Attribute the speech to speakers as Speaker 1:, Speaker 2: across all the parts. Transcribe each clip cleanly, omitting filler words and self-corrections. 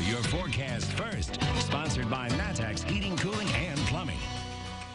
Speaker 1: your forecast first. Sponsored by Matex Heating, Cooling, and Plumbing.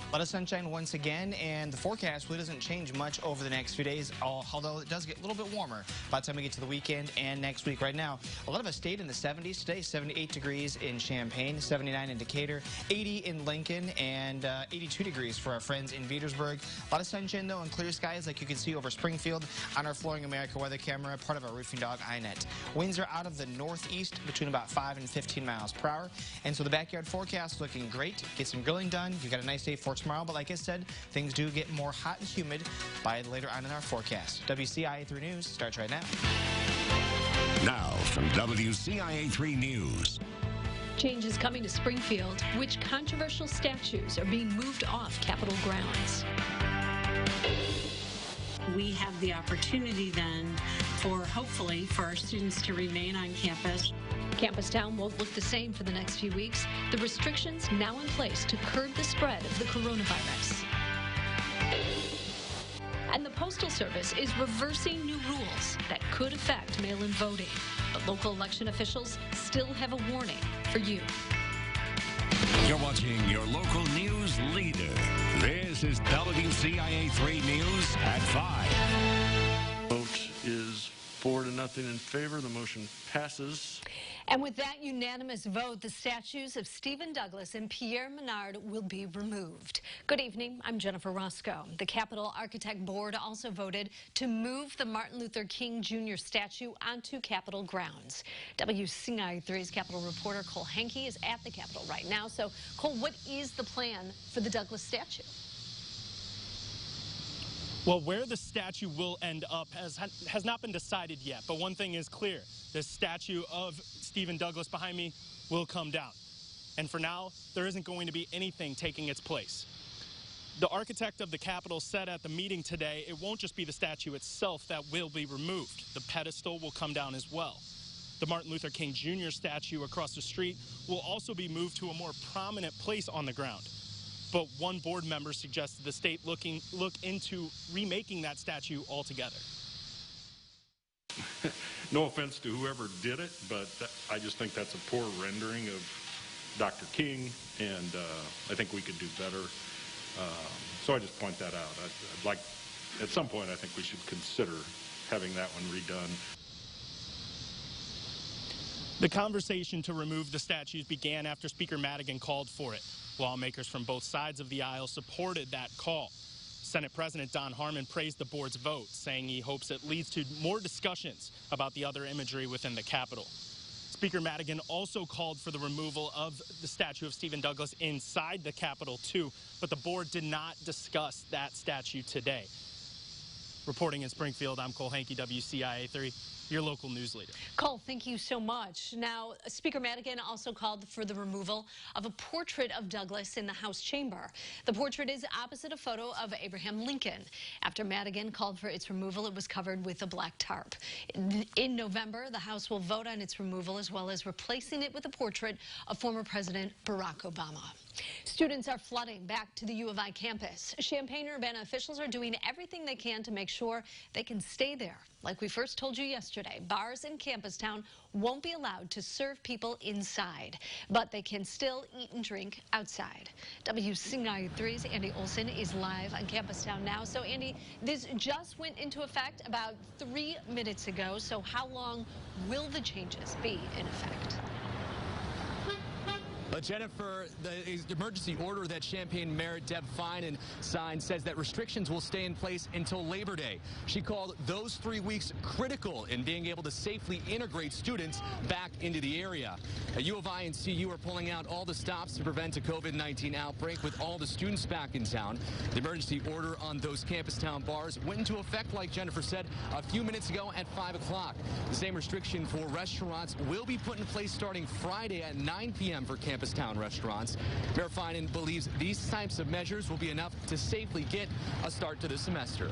Speaker 2: A lot of sunshine once again, and the forecast really doesn't change much over the next few days, although it does get a little bit warmer by the time we get to the weekend and next week. Right now, a lot of us stayed in the 70s today, 78 degrees in Champaign, 79 in Decatur, 80 in Lincoln, and 82 degrees for our friends in Petersburg. A lot of sunshine, though, and clear skies like you can see over Springfield on our Flooring America weather camera, part of our Roofing Dog iNet. Winds are out of the northeast between about 5 and 15 miles per hour, and so the backyard forecast looking great. Get some grilling done. You've got a nice day for tomorrow, but like I said, things do get more hot and humid by later on in our forecast. WCIA 3 News starts right now.
Speaker 1: Now from WCIA 3 News.
Speaker 3: Change is coming to Springfield. Which controversial statues are being moved off Capitol grounds?
Speaker 4: We have the opportunity then hopefully for our students to remain on campus.
Speaker 3: Campus Town won't look the same for the next few weeks. The restrictions now in place to curb the spread of the coronavirus. And the Postal Service is reversing new rules that could affect mail-in voting. But local election officials still have a warning for you.
Speaker 1: You're watching your local news leader. This is WCIA 3 News at 5.
Speaker 5: Vote is 4-0 in favor. The motion passes.
Speaker 3: And with that unanimous vote, the statues of Stephen Douglas and Pierre Menard will be removed. Good evening. I'm Jennifer Roscoe. The Capitol Architect Board also voted to move the Martin Luther King Jr. statue onto Capitol grounds. WCIA 3's Capitol reporter Cole Henke is at the Capitol right now. So, Cole, what is the plan for the Douglas statue?
Speaker 6: Well, where the statue will end up has not been decided yet, but one thing is clear. This statue of Stephen Douglas behind me will come down. And for now, there isn't going to be anything taking its place. The architect of the Capitol said at the meeting today it won't just be the statue itself that will be removed. The pedestal will come down as well. The Martin Luther King Jr. statue across the street will also be moved to a more prominent place on the ground. But one board member suggested the state look into remaking that statue altogether.
Speaker 5: No offense to whoever did it, but I just think that's a poor rendering of Dr. King, and I think we could do better. So I just point that out. I'd like, at some point, I think we should consider having that one redone.
Speaker 6: The conversation to remove the statues began after Speaker Madigan called for it. Lawmakers from both sides of the aisle supported that call. Senate President Don Harmon praised the board's vote, saying he hopes it leads to more discussions about the other imagery within the Capitol. Speaker Madigan also called for the removal of the statue of Stephen Douglas inside the Capitol, too, but the board did not discuss that statue today. Reporting in Springfield, I'm Cole Henke, WCIA 3. Your local news leader.
Speaker 3: Cole, thank you so much. Now, Speaker Madigan also called for the removal of a portrait of Douglas in the House chamber. The portrait is opposite a photo of Abraham Lincoln. After Madigan called for its removal, it was covered with a black tarp. In November, the House will vote on its removal as well as replacing it with a portrait of former President Barack Obama. Students are flooding back to the U of I campus. Champaign-Urbana officials are doing everything they can to make sure they can stay there. Like we first told you yesterday, bars in Campus Town won't be allowed to serve people inside, but they can still eat and drink outside. WCIA 3's Andy Olson is live on Campus Town now. So, Andy, this just went into effect about 3 minutes ago. So how long will the changes be in effect?
Speaker 7: Jennifer, the emergency order that Champaign Mayor Deb Feinen signed says that restrictions will stay in place until Labor Day. She called those 3 weeks critical in being able to safely integrate students back into the area. U of I and CU are pulling out all the stops to prevent a COVID-19 outbreak with all the students back in town. The emergency order on those Campus Town bars went into effect, like Jennifer said, a few minutes ago at 5 o'clock. The same restriction for restaurants will be put in place starting Friday at 9 p.m. for Campus Town restaurants. Mayor Feinen believes these types of measures will be enough to safely get a start to the semester.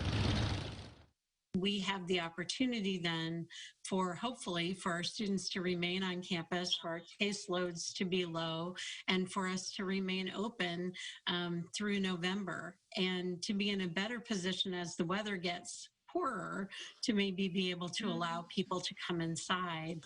Speaker 4: We have the opportunity then hopefully for our students to remain on campus, for our caseloads to be low, and for us to remain open through November, and to be in a better position as the weather gets poorer to maybe be able to allow people to come inside.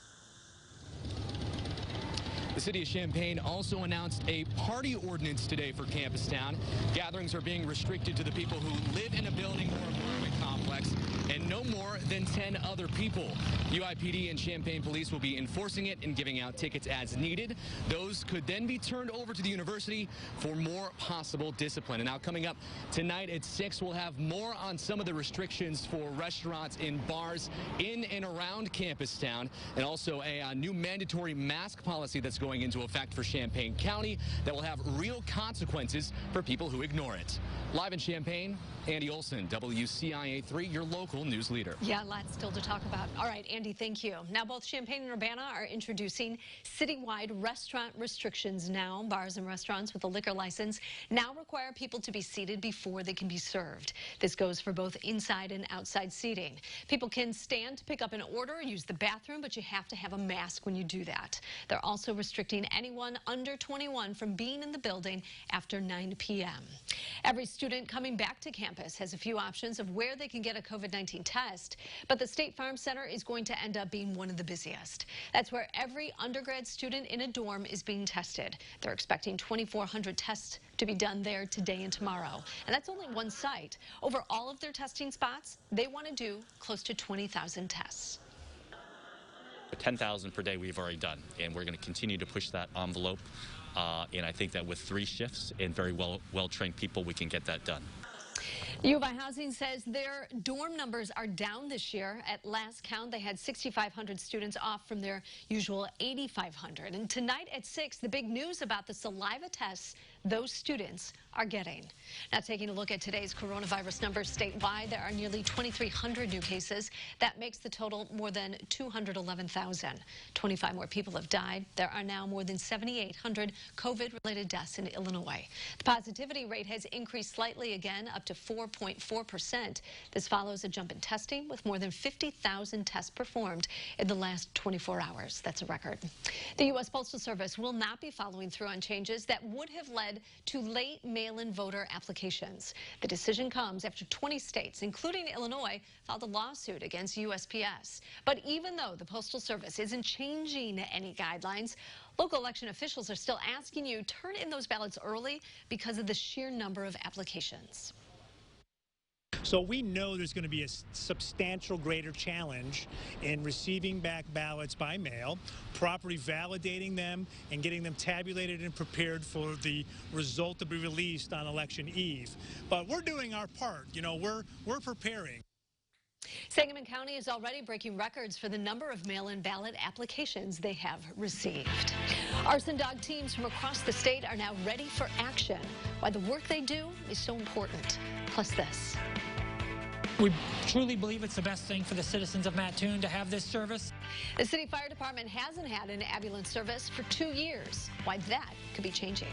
Speaker 7: The city of Champaign also announced a party ordinance today for Campus Town. Gatherings are being restricted to the people who live in a building or apartment complex and no more than 10 other people. UIPD and Champaign Police will be enforcing it and giving out tickets as needed. Those could then be turned over to the university for more possible discipline. And now coming up tonight at 6, we'll have more on some of the restrictions for restaurants and bars in and around Campus Town, and also a new mandatory mask policy that's going into effect for Champaign County that will have real consequences for people who ignore it. Live in Champaign, Andy Olson, WCIA3, your local news leader.
Speaker 3: Yeah, lots still to talk about. All right, Andy, thank you. Now, both Champaign and Urbana are introducing citywide restaurant restrictions now. Bars and restaurants with a liquor license now require people to be seated before they can be served. This goes for both inside and outside seating. People can stand to pick up an order, use the bathroom, but you have to have a mask when you do that. They're also restricting anyone under 21 from being in the building after 9 p.m. Every student coming back to campus has a few options of where they can get a COVID-19 test, but the State Farm Center is going to end up being one of the busiest. That's where every undergrad student in a dorm is being tested. They're expecting 2,400 tests to be done there today and tomorrow. And that's only one site. Over all of their testing spots, they want to do close to 20,000 tests.
Speaker 8: 10,000 per day we've already done, and we're going to continue to push that envelope. And I think that with 3 shifts and very well-trained people, we can get that done.
Speaker 3: U of I Housing says their dorm numbers are down this year. At last count, they had 6,500 students off from their usual 8,500. And tonight at 6, the big news about the saliva tests those students are getting. Now, taking a look at today's coronavirus numbers statewide, there are nearly 2,300 new cases. That makes the total more than 211,000. 25 more people have died. There are now more than 7,800 COVID-related deaths in Illinois. The positivity rate has increased slightly again, up to 4.4%. This follows a jump in testing with more than 50,000 tests performed in the last 24 hours. That's a record. The U.S. Postal Service will not be following through on changes that would have led to late mail-in voter applications. The decision comes after 20 states, including Illinois, filed a lawsuit against USPS. But even though the Postal Service isn't changing any guidelines, local election officials are still asking you to turn in those ballots early because of the sheer number of applications.
Speaker 9: So we know there's going to be a substantial greater challenge in receiving back ballots by mail, properly validating them, and getting them tabulated and prepared for the result to be released on election eve. But we're doing our part. You know, we're preparing.
Speaker 3: Sangamon County is already breaking records for the number of mail-in ballot applications they have received. Arson dog teams from across the state are now ready for action. Why the work they do is so important. Plus this.
Speaker 10: We truly believe it's the best thing for the citizens of Mattoon to have this service.
Speaker 3: The city fire department hasn't had an ambulance service for 2 years. Why that could be changing.